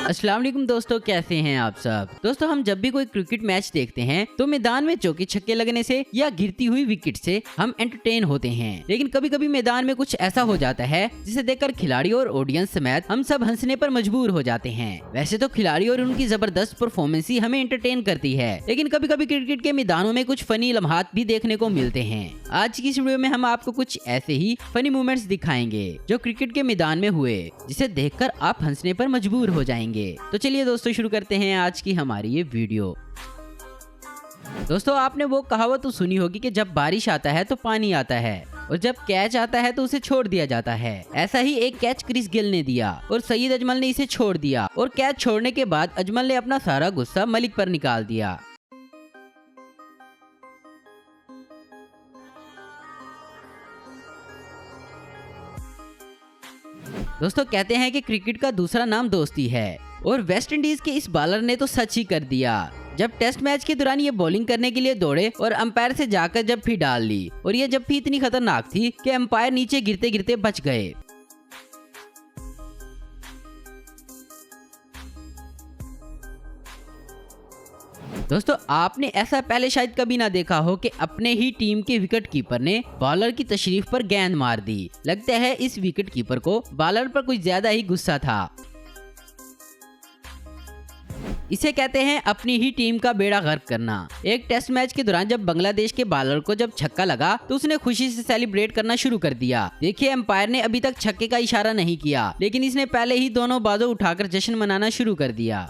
अस्सलाम वालेकुम दोस्तों, कैसे हैं आप सब। दोस्तों, हम जब भी कोई क्रिकेट मैच देखते हैं तो मैदान में चौके छक्के लगने से या गिरती हुई विकेट से हम एंटरटेन होते हैं, लेकिन कभी कभी मैदान में कुछ ऐसा हो जाता है जिसे देखकर खिलाड़ी और ऑडियंस समेत हम सब हंसने पर मजबूर हो जाते हैं। वैसे तो खिलाड़ी और उनकी जबरदस्त परफॉर्मेंस ही हमें एंटरटेन करती है, लेकिन कभी कभी क्रिकेट के मैदानों में कुछ फनी लम्हात भी देखने को मिलते हैं। आज की इस वीडियो में हम आपको कुछ ऐसे ही फनी मोमेंट्स दिखाएंगे जो क्रिकेट के मैदान में हुए, जिसे देखकर आप हंसने पर मजबूर हो जाएंगे। तो चलिए दोस्तों, शुरू करते हैं आज की हमारी ये वीडियो। दोस्तों, आपने वो कहावत तो सुनी होगी कि जब बारिश आता है तो पानी आता है और जब कैच आता है तो उसे छोड़ दिया जाता है। ऐसा ही एक कैच क्रिस गेल ने दिया और सईद अजमल ने इसे छोड़ दिया और कैच छोड़ने के बाद अजमल ने अपना सारा गुस्सा मलिक पर निकाल दिया। दोस्तों, कहते हैं कि क्रिकेट का दूसरा नाम दोस्ती है और वेस्ट इंडीज के इस बॉलर ने तो सच ही कर दिया। जब टेस्ट मैच के दौरान ये बॉलिंग करने के लिए दौड़े और अंपायर से जाकर जप्फी डाल ली, और ये जप्फी इतनी खतरनाक थी कि अंपायर नीचे गिरते गिरते बच गए। दोस्तों, आपने ऐसा पहले शायद कभी ना देखा हो कि अपने ही टीम के विकेट कीपर ने बॉलर की तशरीफ पर गेंद मार दी। लगता है इस विकेट कीपर को बॉलर पर कुछ ज्यादा ही गुस्सा था। इसे कहते हैं अपनी ही टीम का बेड़ा गर्क करना। एक टेस्ट मैच के दौरान जब बांग्लादेश के बॉलर को जब छक्का लगा तो उसने खुशी से सेलिब्रेट करना शुरू कर दिया। देखिए, अंपायर ने अभी तक छक्के का इशारा नहीं किया, लेकिन इसने पहले ही दोनों बाजू उठाकर जश्न मनाना शुरू कर दिया।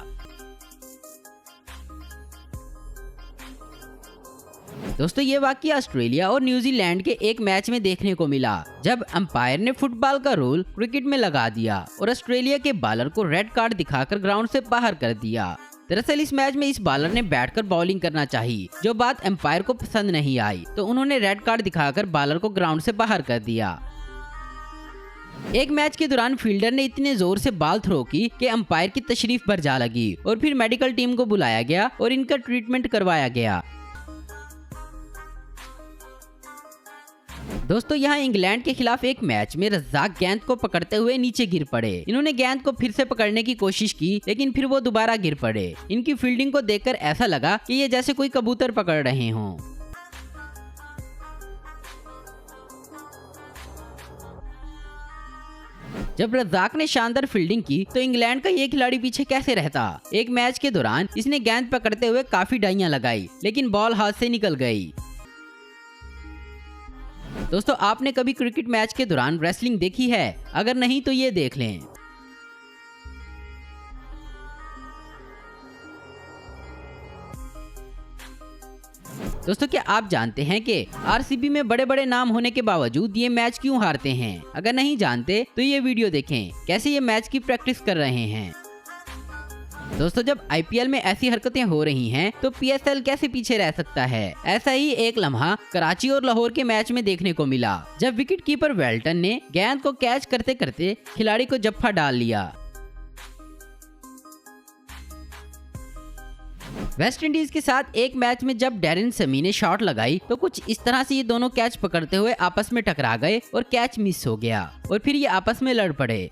दोस्तों, ये वाकया ऑस्ट्रेलिया और न्यूजीलैंड के एक मैच में देखने को मिला, जब अंपायर ने फुटबॉल का रोल क्रिकेट में लगा दिया और ऑस्ट्रेलिया के बॉलर को रेड कार्ड दिखाकर ग्राउंड से बाहर कर दिया। दरअसल इस मैच में इस बॉलर ने बैठकर बॉलिंग करना चाहिए, जो बात अंपायर को पसंद नहीं आई, तो उन्होंने रेड कार्ड दिखाकर बॉलर को ग्राउंड से बाहर कर दिया। एक मैच के दौरान फील्डर ने इतने जोर से बॉल थ्रो की कि अंपायर की तशरीफ भर जा लगी और फिर मेडिकल टीम को बुलाया गया और इनका ट्रीटमेंट करवाया गया। दोस्तों, यहाँ इंग्लैंड के खिलाफ एक मैच में रज़ाक गेंद को पकड़ते हुए नीचे गिर पड़े। इन्होंने गेंद को फिर से पकड़ने की कोशिश की, लेकिन फिर वो दोबारा गिर पड़े। इनकी फील्डिंग को देखकर ऐसा लगा कि ये जैसे कोई कबूतर पकड़ रहे हों। जब रज़ाक ने शानदार फील्डिंग की तो इंग्लैंड का ये खिलाड़ी पीछे कैसे रहता। एक मैच के दौरान इसने गेंद पकड़ते हुए काफी डाइयां लगाई, लेकिन बॉल हाथ से निकल गई। दोस्तों, आपने कभी क्रिकेट मैच के दौरान रेसलिंग देखी है? अगर नहीं तो ये देख लें। दोस्तों, क्या आप जानते हैं कि आरसीबी में बड़े बड़े नाम होने के बावजूद ये मैच क्यों हारते हैं? अगर नहीं जानते तो ये वीडियो देखें, कैसे ये मैच की प्रैक्टिस कर रहे हैं। दोस्तों, जब आईपीएल में ऐसी हरकतें हो रही हैं तो पीएसएल कैसे पीछे रह सकता है। ऐसा ही एक लम्हा कराची और लाहौर के मैच में देखने को मिला, जब विकेट कीपर वेल्टन ने गेंद को कैच करते करते खिलाड़ी को जफ्फा डाल लिया। वेस्ट इंडीज के साथ एक मैच में जब डैरेन समी ने शॉट लगाई तो कुछ इस तरह से ये दोनों कैच पकड़ते हुए आपस में टकरा गए और कैच मिस हो गया और फिर ये आपस में लड़ पड़े।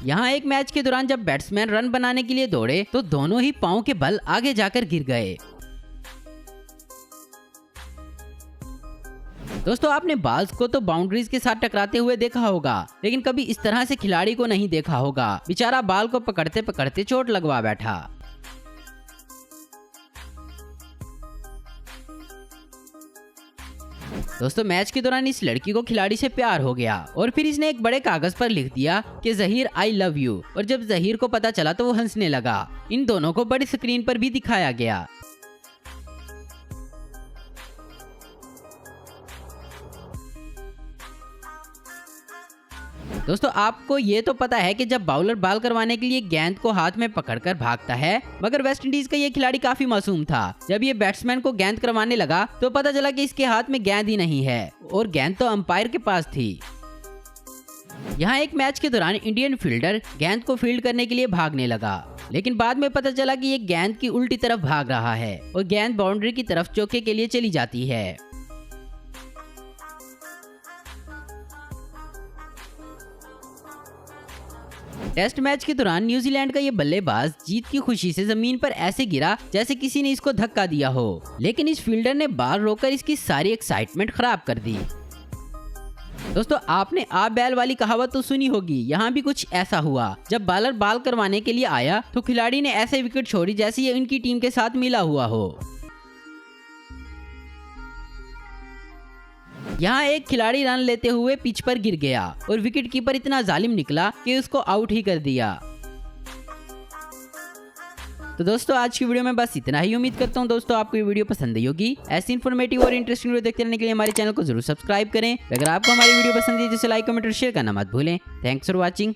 यहाँ एक मैच के दौरान जब बैट्समैन रन बनाने के लिए दौड़े तो दोनों ही पांव के बल आगे जाकर गिर गए। दोस्तों, आपने बॉल्स को तो बाउंड्रीज के साथ टकराते हुए देखा होगा, लेकिन कभी इस तरह से खिलाड़ी को नहीं देखा होगा। बेचारा बॉल को पकड़ते पकड़ते चोट लगवा बैठा। दोस्तों, मैच के दौरान इस लड़की को खिलाड़ी से प्यार हो गया और फिर इसने एक बड़े कागज पर लिख दिया कि ज़हीर आई लव यू, और जब ज़हीर को पता चला तो वो हंसने लगा। इन दोनों को बड़ी स्क्रीन पर भी दिखाया गया। दोस्तों, आपको ये तो पता है कि जब बाउलर बॉल करवाने के लिए गेंद को हाथ में पकड़कर भागता है, मगर वेस्ट इंडीज का ये खिलाड़ी काफी मासूम था। जब ये बैट्समैन को गेंद करवाने लगा तो पता चला कि इसके हाथ में गेंद ही नहीं है और गेंद तो अंपायर के पास थी। यहाँ एक मैच के दौरान इंडियन फील्डर गेंद को फील्ड करने के लिए भागने लगा, लेकिन बाद में पता चला कि ये गेंद की उल्टी तरफ भाग रहा है और गेंद बाउंड्री की तरफ चौके के लिए चली जाती है। टेस्ट मैच के दौरान न्यूजीलैंड का ये बल्लेबाज जीत की खुशी से जमीन पर ऐसे गिरा जैसे किसी ने इसको धक्का दिया हो, लेकिन इस फील्डर ने बाल रोककर इसकी सारी एक्साइटमेंट खराब कर दी। दोस्तों आपने आप बैल वाली कहावत तो सुनी होगी, यहाँ भी कुछ ऐसा हुआ। जब बॉलर बॉल करवाने के लिए आया तो खिलाड़ी ने ऐसे विकेट छोड़ी जैसे ये इनकी टीम के साथ मिला हुआ हो। यहाँ एक खिलाड़ी रन लेते हुए पिच पर गिर गया और विकेट कीपर इतना जालिम निकला कि उसको आउट ही कर दिया। तो दोस्तों आज की वीडियो में बस इतना ही। उम्मीद करता हूँ दोस्तों आपको ये वीडियो पसंद आई होगी। ऐसी इन्फॉर्मेटिव और इंटरेस्टिंग वीडियो देखते रहने के लिए हमारे चैनल को जरूर सब्सक्राइब करें। अगर आपको हमारी वीडियो पसंद है तो लाइक कमेंट और शेयर करना मत भूलें। Thanks for watching.